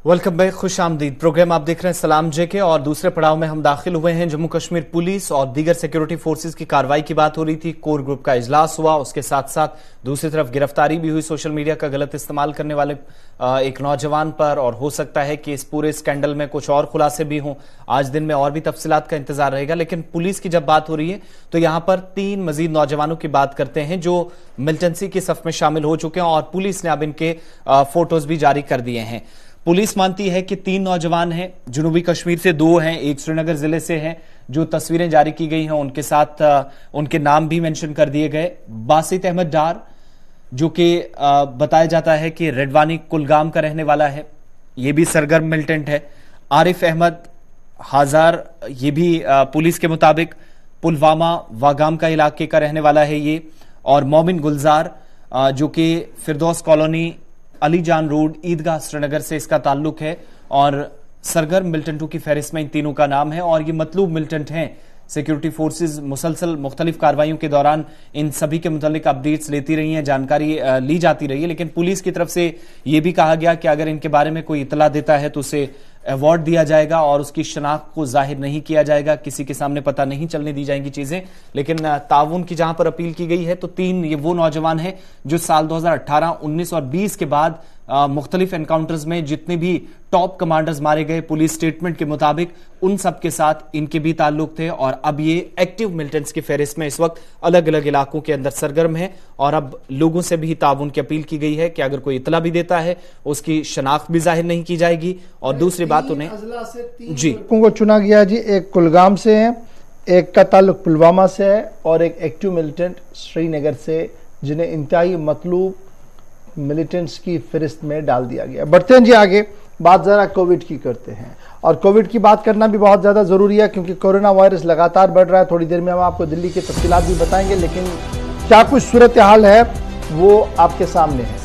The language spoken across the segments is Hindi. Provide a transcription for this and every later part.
वेलकम बैक, खुश आमदीद। प्रोग्राम आप देख रहे हैं सलाम जेके और दूसरे पड़ाव में हम दाखिल हुए हैं। जम्मू कश्मीर पुलिस और दीगर सिक्योरिटी फोर्सेस की कार्रवाई की बात हो रही थी। कोर ग्रुप का इजलास हुआ, उसके साथ साथ दूसरी तरफ गिरफ्तारी भी हुई सोशल मीडिया का गलत इस्तेमाल करने वाले एक नौजवान पर, और हो सकता है कि इस पूरे स्कैंडल में कुछ और खुलासे भी हों। आज दिन में और भी तफसीलात का इंतजार रहेगा, लेकिन पुलिस की जब बात हो रही है तो यहां पर 3 मजीद नौजवानों की बात करते हैं जो मिलिटेंसी की सफ में शामिल हो चुके हैं और पुलिस ने अब इनके फोटोज भी जारी कर दिए हैं। पुलिस मानती है कि 3 नौजवान हैं, जनूबी कश्मीर से 2 हैं, एक श्रीनगर जिले से हैं। जो तस्वीरें जारी की गई हैं उनके साथ उनके नाम भी मेंशन कर दिए गए। बासित अहमद डार, जो कि बताया जाता है कि रेडवानी कुलगाम का रहने वाला है, ये भी सरगर्म मिलिटेंट है। आरिफ अहमद हाजार, ये भी पुलिस के मुताबिक पुलवामा वागाम का इलाके का रहने वाला है ये। और मोमिन गुलजार, जो कि फिरदौस कॉलोनी अली जान रोड ईदगाह श्रीनगर से इसका ताल्लुक है और सरगर्म मिलिटेंटों की फहरिस्त में इन तीनों का नाम है और ये मतलूब मिलिटेंट हैं। सिक्योरिटी फोर्सेस मुसलसल मुख्तलिफ कार्रवाइयों के दौरान इन सभी के मुतालिक अपडेट्स लेती रही हैं, जानकारी ली जाती रही है, लेकिन पुलिस की तरफ से यह भी कहा गया कि अगर इनके बारे में कोई इतला देता है तो उसे अवार्ड दिया जाएगा और उसकी शनाख्त को जाहिर नहीं किया जाएगा, किसी के सामने पता नहीं चलने दी जाएंगी चीजें। लेकिन ताउन की जहां पर अपील की गई है तो 3 ये वो नौजवान हैं जो साल 2018, 19 और 20 के बाद मुख्तलिफ एनकाउंटर्स में जितने भी टॉप कमांडर्स मारे गए पुलिस स्टेटमेंट के मुताबिक उन सब के साथ इनके भी ताल्लुक थे और अब ये एक्टिव मिलिटेंट्स की फहरिस्त में इस वक्त अलग अलग इलाकों के अंदर सरगर्म है। और अब लोगों से भी ताउन की अपील की गई है कि अगर कोई इतला भी देता है उसकी शनाख्त भी जाहिर नहीं की जाएगी। और दूसरी बात, उन्हें जी को चुना गया जी, एक कुलगाम से है, एक का ताल्लुक पुलवामा से है और एक एक्टिव मिलिटेंट श्रीनगर से, जिन्हें इंतहाई मतलूब मिलिटेंट्स की फहरिस्त में डाल दिया गया। बढ़ते हैं जी आगे, बात जरा कोविड की करते हैं और कोविड की बात करना भी बहुत ज्यादा जरूरी है क्योंकि कोरोना वायरस लगातार बढ़ रहा है। थोड़ी देर में हम आपको दिल्ली की तफसीलात भी बताएंगे, लेकिन क्या कुछ सूरत हाल है वो आपके सामने है।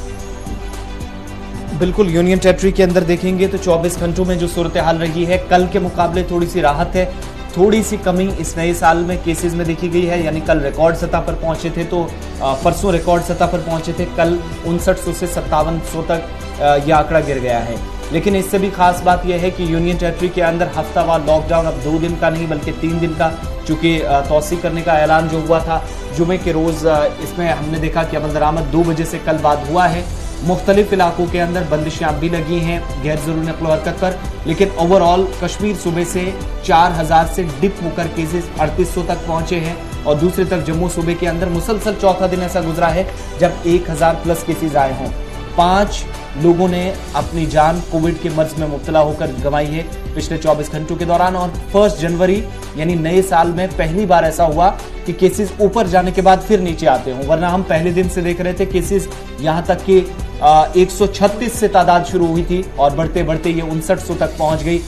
बिल्कुल, यूनियन टेरिटरी के अंदर देखेंगे तो 24 घंटों में जो सूरत हाल रही है, कल के मुकाबले थोड़ी सी राहत है। थोड़ी सी कमी इस नए साल में केसेस में देखी गई है, यानी कल रिकॉर्ड सतह पर पहुंचे थे तो परसों रिकॉर्ड सतह पर पहुंचे थे, कल 5900 से 5700 तक यह आंकड़ा गिर गया है। लेकिन इससे भी खास बात यह है कि यूनियन टेरिटरी के अंदर हफ्तावार लॉकडाउन अब 2 दिन का नहीं बल्कि 3 दिन का, चूंकि तौसी करने का ऐलान जो हुआ था जुमे के रोज, इसमें हमने देखा कि अमल दरामद 2 बजे से कल बाद हुआ है। मुख्तलिफ इलाकों के अंदर बंदिशें भी लगी हैं गैर जरूरी नकलो हरकत पर, लेकिन ओवरऑल कश्मीर सूबे से 4000 से डिप होकर केसेस 3800 तक पहुंचे हैं। और दूसरी तरफ जम्मू सूबे के अंदर मुसलसल चौथा दिन ऐसा गुजरा है जब 1000 प्लस केसेस आए हों। 5 लोगों ने अपनी जान कोविड के मर्ज में मुब्तला होकर गंवाई है पिछले 24 घंटों के दौरान। और 1 जनवरी यानी नए साल में पहली बार ऐसा हुआ कि केसेस ऊपर जाने के बाद फिर नीचे आते हों, वरना हम पहले दिन से देख रहे थे केसेस यहां तक कि 136 से तादाद शुरू हुई थी और बढ़ते बढ़ते ये 5900 तक पहुंच गई।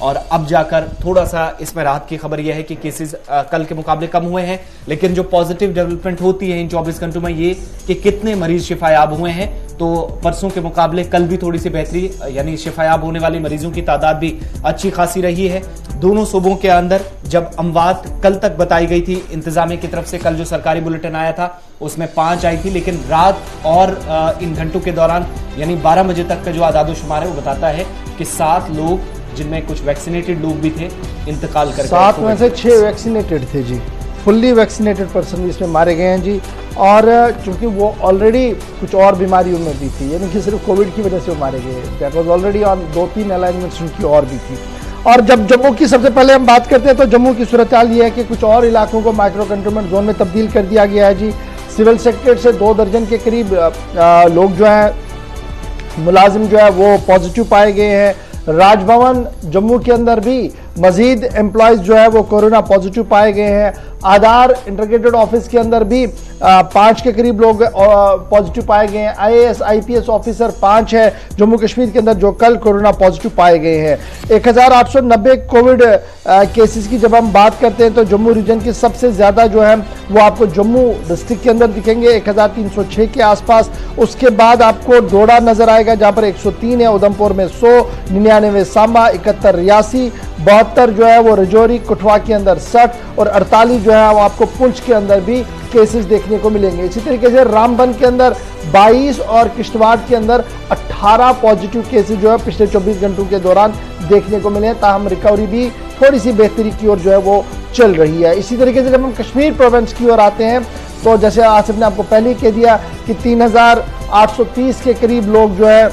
और अब जाकर थोड़ा सा इसमें राहत की खबर यह है कि केसेस कल के मुकाबले कम हुए हैं, लेकिन जो पॉजिटिव डेवलपमेंट होती है इन 24 घंटों में ये कि कितने मरीज शिफायाब हुए हैं। तो परसों के मुकाबले कल भी थोड़ी सी बेहतरी, यानी शिफायाब होने वाले मरीजों की तादाद भी अच्छी खासी रही है। दोनों सूबों के अंदर जब अमवात कल तक बताई गई थी इंतजामिया की तरफ से, कल जो सरकारी बुलेटिन आया था उसमें 5 आई थी, लेकिन रात और इन घंटों के दौरान यानी 12 बजे तक का जो आदादोशुमार है वो बताता है कि 7 लोग, जिनमें कुछ वैक्सीनेटेड लोग भी थे, इंतकाल कर गए। 7 में से 6 वैक्सीनेटेड थे जी, फुल्ली वैक्सीनेटेड पर्सन भी इसमें मारे गए हैं जी। और चूंकि वो ऑलरेडी कुछ और बीमारियों में भी थी, यानी कि सिर्फ कोविड की वजह से वो मारे गए, that was already on 2-3 alignments उनकी और भी थी। और जब जम्मू की सबसे पहले हम बात करते हैं तो जम्मू की सूरत हाल ये है कि कुछ और इलाकों को माइक्रो कंटेनमेंट जोन में तब्दील कर दिया गया है जी। सिविल सेक्रेटरी से 2 दर्जन के करीब लोग जो है, मुलाजिम जो है वो पॉजिटिव पाए गए हैं। राजभवन जम्मू के अंदर भी मजीद एम्प्लॉयज जो है वो कोरोना पॉजिटिव पाए गए हैं। आधार इंटीग्रेटेड ऑफिस के अंदर भी 5 के करीब लोग पॉजिटिव पाए गए हैं। IAS IPS ऑफिसर 5 है जम्मू कश्मीर के अंदर जो कल कोरोना पॉजिटिव पाए गए हैं। 1890 कोविड केसेस की जब हम बात करते हैं तो जम्मू रीजन की सबसे ज्यादा जो है वो आपको जम्मू डिस्ट्रिक्ट के अंदर दिखेंगे 1306 के आसपास। उसके बाद आपको डोडा नजर आएगा जहां पर 103 है, उधमपुर में 100, 99 सांबा, 71 रियासी, 72 जो है वो रजौरी, कठुआ के अंदर 60 और 48 जो है वो आपको पुंछ के अंदर भी केसेस देखने को मिलेंगे। इसी तरीके से रामबन के अंदर 22 और किश्तवाड़ के अंदर 18 पॉजिटिव केसेस जो है पिछले 24 घंटों के दौरान देखने को मिले हैं। ताहम रिकवरी भी थोड़ी सी बेहतरी की ओर जो है वो चल रही है। इसी तरीके से जब हम कश्मीर प्रोविंस की ओर आते हैं तो जैसे आसिफ ने आपको पहले ही कह दिया कि 3830 के करीब लोग जो है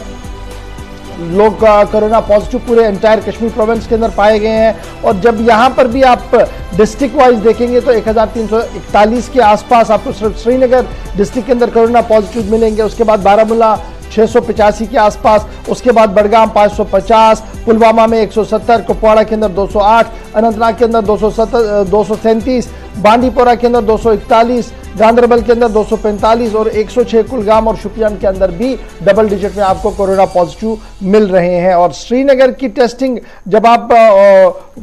कोरोना पॉजिटिव पूरे एंटायर कश्मीर प्रोविंस के अंदर पाए गए हैं। और जब यहां पर भी आप डिस्ट्रिक्ट वाइज देखेंगे तो 1341 के आसपास आपको सिर्फ श्रीनगर डिस्ट्रिक्ट के अंदर कोरोना पॉजिटिव मिलेंगे। उसके बाद बारामूला 685 के आसपास, उसके बाद बडगाम 550, पुलवामा में 170, कुपवाड़ा के अंदर 208, अनंतनाग के अंदर 237, बांडीपोरा के अंदर 241, गांदरबल के अंदर 245 और 106 कुलगाम और शुपियान के अंदर भी डबल डिजिट में आपको कोरोना पॉजिटिव मिल रहे हैं। और श्रीनगर की टेस्टिंग जब आप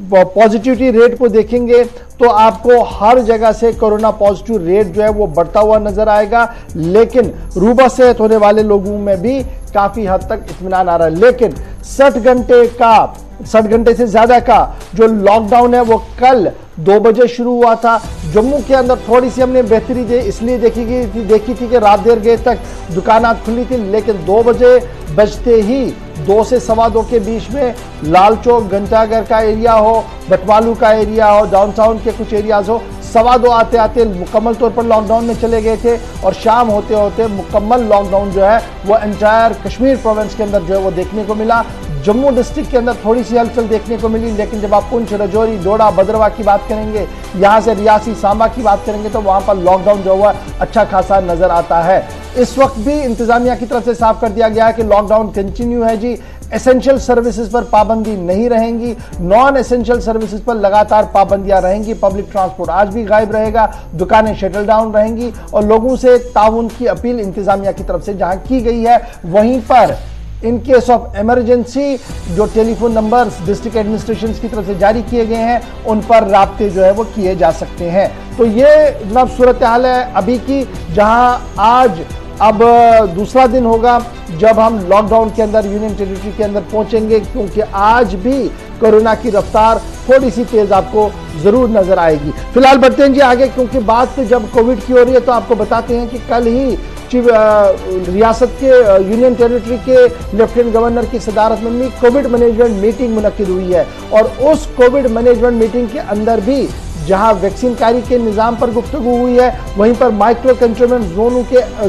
पॉजिटिविटी रेट को देखेंगे तो आपको हर जगह से कोरोना पॉजिटिव रेट जो है वो बढ़ता हुआ नजर आएगा, लेकिन रूबा सेहत होने वाले लोगों में भी काफी हद तक इत्मीनान आ रहा है। लेकिन 60 घंटे से ज्यादा का जो लॉकडाउन है वो कल 2 बजे शुरू हुआ था। जम्मू के अंदर थोड़ी सी हमने बेहतरी इसलिए देखी थी कि रात देर गए तक दुकानात खुली थी, लेकिन 2 बजे बजते ही 2 से 2:15 के बीच में लाल चौक, घंटाघर का एरिया हो, बटवालू का एरिया हो, डाउनटाउन के कुछ एरियाज हो, 2:15 आते आते मुकम्मल तौर पर लॉकडाउन में चले गए थे और शाम होते होते मुकम्मल लॉकडाउन जो है वो एंटायर कश्मीर प्रोविंस के अंदर जो है वो देखने को मिला। जम्मू डिस्ट्रिक्ट के अंदर थोड़ी सी हलचल देखने को मिली, लेकिन जब आप पुंछ, राजौरी, डोडा, भद्रवाह की बात करेंगे, यहां से रियासी, सांबा की बात करेंगे तो वहां पर लॉकडाउन जो हुआ अच्छा खासा नजर आता है। इस वक्त भी इंतजामिया की तरफ से साफ कर दिया गया है कि लॉकडाउन कंटिन्यू है जी। एसेंशियल सर्विसेज पर पाबंदी नहीं रहेंगी, नॉन एसेंशियल सर्विसेज पर लगातार पाबंदियां रहेंगी। पब्लिक ट्रांसपोर्ट आज भी गायब रहेगा, दुकानें शटल डाउन रहेंगी और लोगों से ताउन की अपील इंतजामिया की तरफ से जहां की गई है, वहीं पर इन केस ऑफ इमरजेंसी जो टेलीफोन नंबर्स डिस्ट्रिक्ट एडमिनिस्ट्रेशन की तरफ से जारी किए गए हैं उन पर राब्ते जो है वो किए जा सकते हैं। तो ये जनाब सूरत हाल है अभी की, जहां आज अब दूसरा दिन होगा जब हम लॉकडाउन के अंदर यूनियन टेरिटरी के अंदर पहुंचेंगे, क्योंकि आज भी कोरोना की रफ्तार थोड़ी सी तेज आपको जरूर नजर आएगी। फिलहाल बढ़ते हैं जी आगे, क्योंकि बात जब कोविड की हो रही है तो आपको बताते हैं कि कल ही रियासत के यूनियन टेरिटरी के लेफ्टिनेंट गवर्नर की सदारत में कोविड मैनेजमेंट मीटिंग मुनक्किद हुई है और उस कोविड मैनेजमेंट मीटिंग के अंदर भी जहां वैक्सीन कारी के निजाम पर गुफ्तगू हुई है, वहीं पर माइक्रो कंटेनमेंट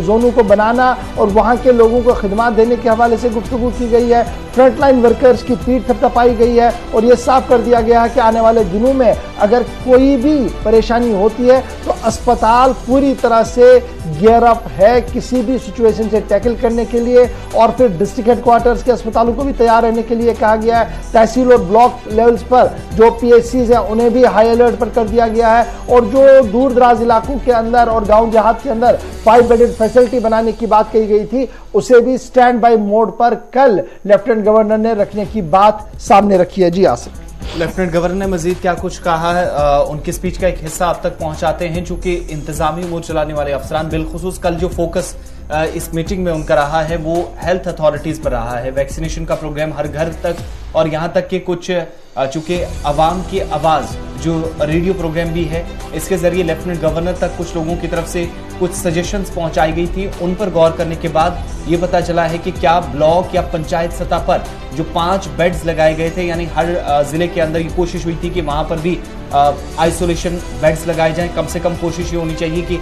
जोनों को बनाना और वहां के लोगों को खिदमत देने के हवाले से गुफ्तगू की गई है। फ्रंटलाइन वर्कर्स की पीठ थपथपाई गई है और यह साफ कर दिया गया है कि आने वाले दिनों में अगर कोई भी परेशानी होती है तो अस्पताल पूरी तरह से गियर अप है किसी भी सिचुएशन से टैकल करने के लिए। और फिर डिस्ट्रिक्ट हेडक्वार्टर्स के अस्पतालों को भी तैयार रहने के लिए कहा गया है। तहसील और ब्लॉक लेवल्स पर जो PHCs हैं उन्हें भी हाई अलर्ट पर कर दिया गया है और जो दूर दराज इलाकों के अंदर और गांव देहात के अंदर 5 बेडेड फैसिलिटी बनाने की बात कही गई थी, उसे भी स्टैंड बाय मोड पर कल लेफ्टिनेंट गवर्नर ने रखने की बात सामने रखी है। जी आसिफ, लेफ्टिनेंट गवर्नर ने मजीद क्या कुछ कहा है, उनकी स्पीच का एक हिस्सा आप तक पहुंचाते हैं। चूंकि इंतजामी उमूर चलाने वाले अफसरान, बिलखुसूस कल जो फोकस इस मीटिंग में उनका रहा है वो हेल्थ अथॉरिटीज पर रहा है, वैक्सीनेशन का प्रोग्राम हर घर तक, और यहां तक कि कुछ चूंकि अवाम की आवाज जो रेडियो प्रोग्राम भी है, इसके जरिए लेफ्टिनेंट गवर्नर तक कुछ लोगों की तरफ से कुछ सजेशंस पहुंचाई गई थी। उन पर गौर करने के बाद ये पता चला है कि क्या ब्लॉक या पंचायत सतह पर जो 5 बेड्स लगाए गए थे, यानी हर जिले के अंदर ये कोशिश हुई थी कि वहां पर भी आइसोलेशन बेड्स लगाए जाएं। कम से कम कोशिश ये होनी चाहिए कि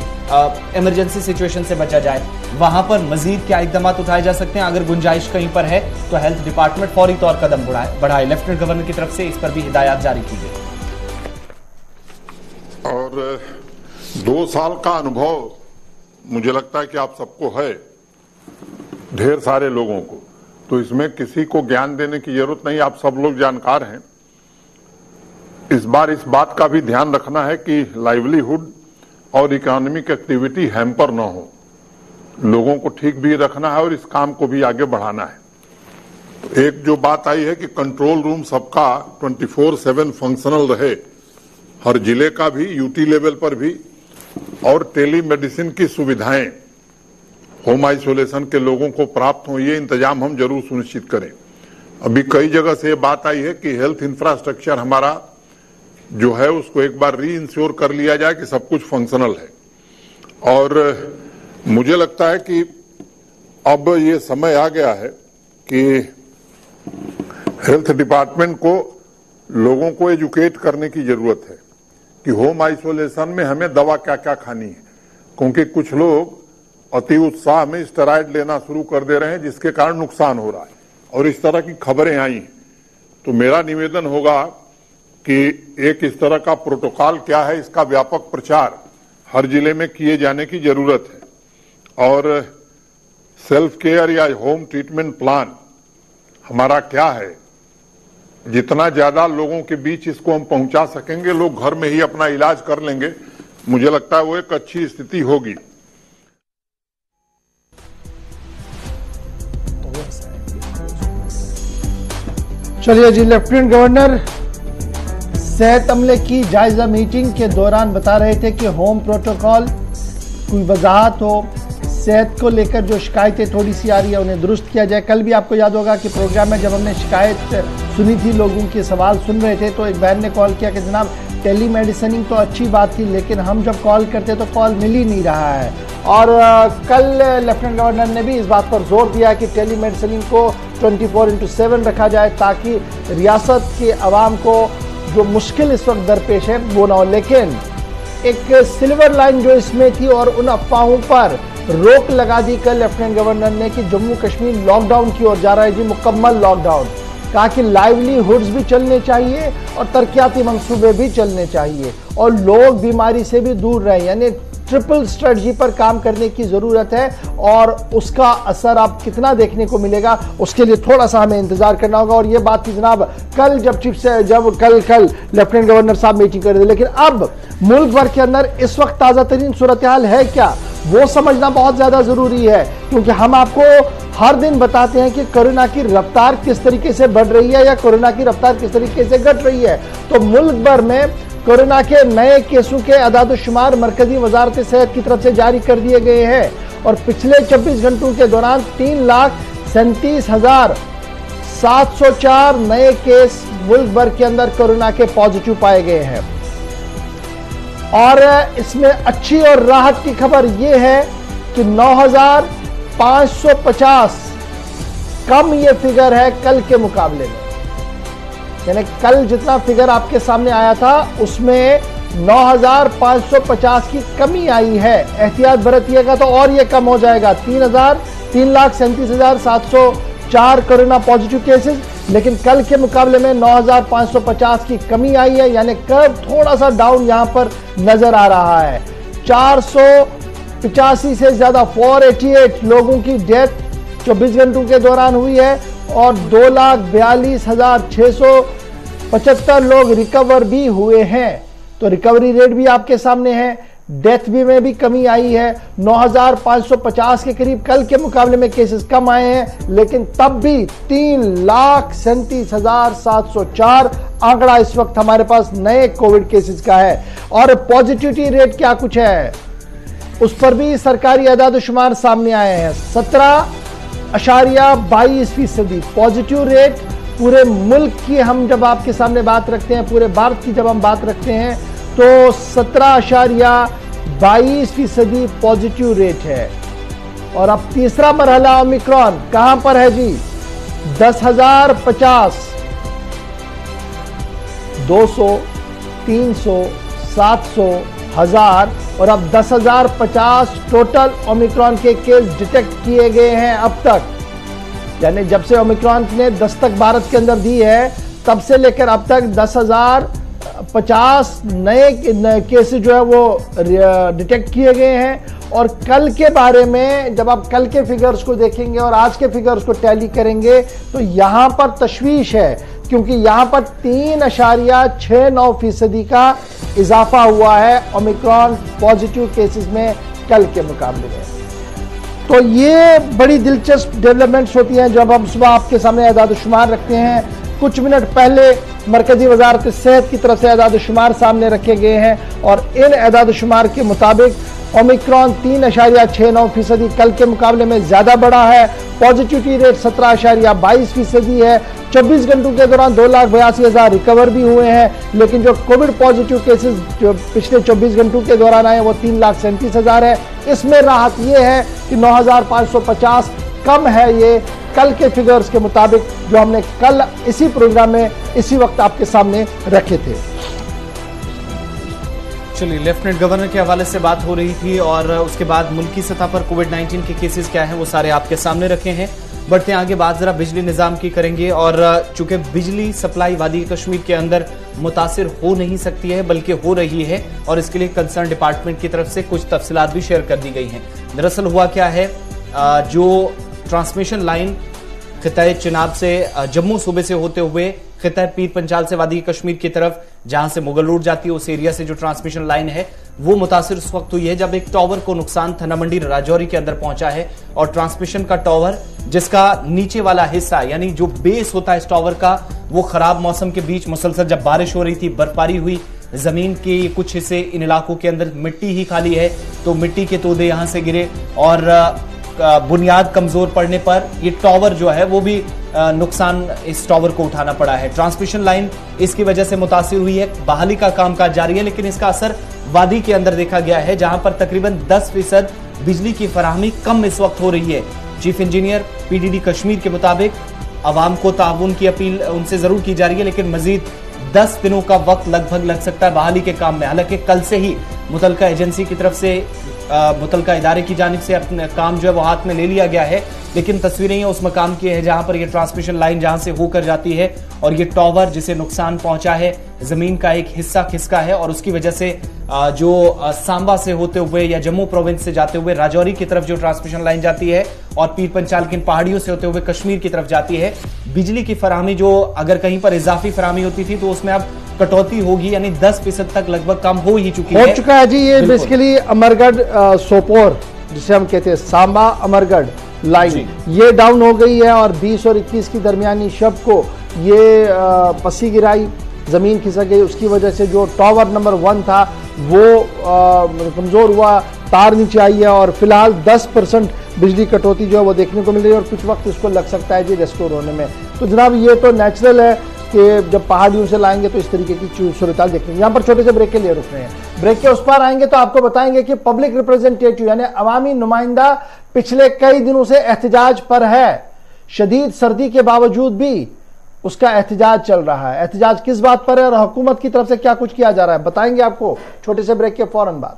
इमरजेंसी सिचुएशन से बचा जाए। वहां पर मजीद क्या इकदाम उठाए जा सकते हैं, अगर गुंजाइश कहीं पर है तो हेल्थ डिपार्टमेंट फौरी तौर कदम बढ़ाए। लेफ्टिनेंट गवर्नर की तरफ से इस पर भी हिदायत जारी की गई। और 2 साल का अनुभव मुझे लगता है कि आप सबको है, ढेर सारे लोगों को, तो इसमें किसी को ज्ञान देने की जरूरत नहीं, आप सब लोग जानकार हैं। इस बार इस बात का भी ध्यान रखना है कि लाइवलीहुड और इकोनॉमिक एक्टिविटी हैम्पर ना हो, लोगों को ठीक भी रखना है और इस काम को भी आगे बढ़ाना है। तो एक जो बात आई है कि कंट्रोल रूम सबका 24/7 फंक्शनल रहे, हर जिले का भी, यूटी लेवल पर भी, और टेलीमेडिसिन की सुविधाएं होम आइसोलेशन के लोगों को प्राप्त हो, ये इंतजाम हम जरूर सुनिश्चित करें। अभी कई जगह से ये बात आई है कि हेल्थ इंफ्रास्ट्रक्चर हमारा जो है उसको एक बार री इंश्योर कर लिया जाए कि सब कुछ फंक्शनल है। और मुझे लगता है कि अब ये समय आ गया है कि हेल्थ डिपार्टमेंट को लोगों को एजुकेट करने की जरूरत है कि होम आइसोलेशन में हमें दवा क्या क्या खानी है, क्योंकि कुछ लोग अति उत्साह में स्टेरॉइड लेना शुरू कर दे रहे हैं जिसके कारण नुकसान हो रहा है और इस तरह की खबरें आई हैं। तो मेरा निवेदन होगा कि एक इस तरह का प्रोटोकॉल क्या है इसका व्यापक प्रचार हर जिले में किए जाने की जरूरत है। और सेल्फ केयर या होम ट्रीटमेंट प्लान हमारा क्या है, जितना ज्यादा लोगों के बीच इसको हम पहुंचा सकेंगे, लोग घर में ही अपना इलाज कर लेंगे, मुझे लगता है वो एक अच्छी स्थिति होगी। चलिए जी, लेफ्टिनेंट गवर्नर सेहत अमले की जायजा मीटिंग के दौरान बता रहे थे कि होम प्रोटोकॉल कोई वजाहत हो, सेहत को लेकर जो शिकायतें थोड़ी सी आ रही है उन्हें दुरुस्त किया जाए। कल भी आपको याद होगा कि प्रोग्राम में जब हमने शिकायत सुनी थी, लोगों के सवाल सुन रहे थे, तो एक बहन ने कॉल किया कि जनाब टेली मेडिसिनिंग तो अच्छी बात थी लेकिन हम जब कॉल करते तो कॉल मिल ही नहीं रहा है। और कल लेफ्टिनेंट गवर्नर ने भी इस बात पर जोर दिया कि टेली मेडिसिनिंग को 24/7 रखा जाए ताकि रियासत के अवाम को जो मुश्किल इस वक्त दरपेश है वो ना हो। लेकिन एक सिल्वर लाइन जो इसमें थी और उन अफवाहों पर रोक लगा दी कल लेफ्टिनेंट गवर्नर ने कि जम्मू कश्मीर लॉकडाउन की ओर जा रहा है जी, मुकम्मल लॉकडाउन। कहा कि लाइवलीहुड्स भी चलने चाहिए और तरक्याती मंसूबे भी चलने चाहिए और लोग बीमारी से भी दूर रहे, यानी ट्रिपल स्ट्रेटजी पर काम करने की जरूरत है। और उसका असर आप कितना देखने को मिलेगा उसके लिए थोड़ा सा हमें इंतजार करना होगा। और ये बात थी जनाब कल जब कल लेफ्टिनेंट गवर्नर साहब मीटिंग कर रहे थे, लेकिन अब मुल्क भर के अंदर इस वक्त ताजा तरीन सूरत हाल है क्या, वो समझना बहुत ज्यादा जरूरी है, क्योंकि हम आपको हर दिन बताते हैं कि कोरोना की रफ्तार किस तरीके से बढ़ रही है या कोरोना की रफ्तार किस तरीके से घट रही है। तो मुल्क भर में कोरोना के नए केसों के अदाद-ओ-शुमार मरकजी वजारत सेहत की तरफ से जारी कर दिए गए हैं और पिछले 24 घंटों के दौरान 3,37,704 नए केस मुल्क भर के अंदर कोरोना के पॉजिटिव पाए गए हैं। और इसमें अच्छी और राहत की खबर यह है कि 9,550 कम ये फिगर है कल के मुकाबले में, यानी कल जितना फिगर आपके सामने आया था उसमें 9,550 की कमी आई है। एहतियात बरतिएगा तो और ये कम हो जाएगा, 3,37,704 कोरोना पॉजिटिव केसेस, लेकिन कल के मुकाबले में 9,550 की कमी आई है, यानी कर्व थोड़ा सा डाउन यहां पर नजर आ रहा है। 485 से ज्यादा 488 लोगों की डेथ 24 घंटों के दौरान हुई है और 2,42,675 लोग रिकवर भी हुए हैं। तो रिकवरी रेट भी आपके सामने है, डेथ भी में भी कमी आई है। 9,550 के करीब कल के मुकाबले में केसेस कम आए हैं, लेकिन तब भी 3,37,704 आंकड़ा इस वक्त हमारे पास नए कोविड केसेस का है। और पॉजिटिविटी रेट क्या कुछ है उस पर भी सरकारी आदाद-ओ-शुमार सामने आए हैं। 17.22% पॉजिटिव रेट पूरे मुल्क की हम जब आपके सामने बात रखते हैं, पूरे भारत की जब हम बात रखते हैं तो 17.22% पॉजिटिव रेट है। और अब तीसरा मरहला ओमिक्रॉन कहां पर है जी, 10,050, 200, 300, 700, 1000 और अब 10,050 टोटल ओमिक्रॉन के केस डिटेक्ट किए गए हैं अब तक। यानी जब से ओमिक्रॉन ने दस्तक भारत के अंदर दी है तब से लेकर अब तक 10,050 नए केसेस जो है वो डिटेक्ट किए गए हैं। और कल के बारे में जब आप कल के फिगर्स को देखेंगे और आज के फिगर्स को टैली करेंगे तो यहां पर तशवीश है, क्योंकि यहां पर 3.69% का इजाफा हुआ है ओमिक्रॉन पॉजिटिव केसेस में कल के मुकाबले में। तो ये बड़ी दिलचस्प डेवलपमेंट्स होती हैं जब हम सुबह आपके सामने आदाद-ओ-शुमार रखते हैं। कुछ मिनट पहले मरकजी वजारत सेहत की तरफ से एदाद शुमार सामने रखे गए हैं और इन एदाद शुमार के मुताबिक ओमिक्रॉन 3.69% कल के मुकाबले में ज्यादा बढ़ा है। पॉजिटिविटी रेट 17.22% है। 24 घंटों के दौरान 2,82,000 रिकवर भी हुए हैं, लेकिन जो कोविड पॉजिटिव केसेस जो पिछले 24 घंटों के दौरान आए वो 3,37,000 है। इसमें राहत ये है कि 9,550 कम है ये कल के फिगर्स के मुताबिक जो हमने कल इसी प्रोग्राम में इसी वक्त आपके सामने रखे थे। चलिए, लेफ्टिनेंट गवर्नर के हवाले से बात हो रही थी और उसके बाद मुल्की सतह पर कोविड-19 के केसेस क्या हैं वो सारे आपके सामने रखे हैं। बढ़ते आगे बात जरा बिजली निजाम की करेंगे और चूंकि बिजली सप्लाई वादी कश्मीर के अंदर मुतासिर हो नहीं सकती है बल्कि हो रही है और इसके लिए कंसर्न डिपार्टमेंट की तरफ से कुछ तफसीलात भी शेयर कर दी गई हैं। दरअसल हुआ क्या है, जो ट्रांसमिशन लाइन खिताए चिनाब से जम्मू सूबे से होते हुए खिताए पीर पंचाल से वादी कश्मीर की तरफ जहां से मुगल रोड जाती है उस एरिया से जो ट्रांसमिशन लाइन है वो मुतासिर उस वक्त हुई है जब एक टावर को नुकसान थना मंडी राजौरी के अंदर पहुंचा है और ट्रांसमिशन का टावर जिसका नीचे वाला हिस्सा यानी जो बेस होता है इस टावर का वो खराब मौसम के बीच मुसलसल जब बारिश हो रही थी, बर्फबारी हुई, जमीन के कुछ हिस्से इन इलाकों के अंदर मिट्टी ही खाली है तो मिट्टी के तोदे यहां से गिरे और बुनियाद कमजोर पड़ने पर ये टावर जो है वो भी नुकसान इस टावर को उठाना पड़ा है। ट्रांसमिशन लाइन इसकी वजह से मुतासिर हुई है। बहाली का कामकाज जारी है लेकिन इसका असर वादी के अंदर देखा गया है जहां पर तकरीबन 10% बिजली की फराहमी कम इस वक्त हो रही है। चीफ इंजीनियर पीडीडी कश्मीर के मुताबिक अवाम को ताउन की अपील उनसे जरूर की जा रही है लेकिन मजीद 10 दिनों का वक्त लगभग लग सकता है बहाली के काम में। हालांकि कल से ही मुतलका एजेंसी की तरफ से मुतलका इदारे की जानिब से अपना काम जो है वो हाथ में ले लिया गया है लेकिन तस्वीरें ये उस मकाम की है जहां पर ये ट्रांसमिशन लाइन जहां से होकर जाती है और ये टावर जिसे नुकसान पहुंचा है, जमीन का एक हिस्सा खिसका है और उसकी वजह से जो सांबा से होते हुए या जम्मू प्रोविंस से जाते हुए राजौरी की तरफ जो ट्रांसमिशन लाइन जाती है और पीर पंचाल की पहाड़ियों से होते हुए कश्मीर की तरफ जाती है, बिजली की फराहमी जो अगर कहीं पर इजाफी फराहमी होती थी तो उसमें अब कटौती होगी यानी 10% तक लगभग कम हो ही चुकी है। हो चुका है जी। ये बेसिकली अमरगढ़ सोपोर जिसे हम कहते हैं सांबा अमरगढ़ लाइन ये डाउन हो गई है और 20 और 21 की दरमियानी शब को ये पसी गिराई, जमीन खिसक गई। उसकी वजह से जो टावर नंबर 1 था वो कमजोर हुआ, तार नीचे आई है और फिलहाल 10% बिजली कटौती जो है वो देखने को मिल रही है और कुछ वक्त इसको लग सकता है जी रेस्टोर होने में। तो जनाब ये तो नेचुरल है कि जब पहाड़ियों से लाएंगे तो इस तरीके की सूरत देखने। यहाँ पर छोटे से ब्रेक के लिए रुक रहे हैं। ब्रेक के उस पार आएंगे तो आपको बताएंगे कि पब्लिक रिप्रेजेंटेटिव यानी अवामी नुमाइंदा पिछले कई दिनों से एहतजाज पर है। शदीद सर्दी के बावजूद भी उसका एहतजाज चल रहा है। एहतजाज किस बात पर है और हुकूमत की तरफ से क्या कुछ किया जा रहा है बताएंगे आपको छोटे से ब्रेक के फौरन बाद।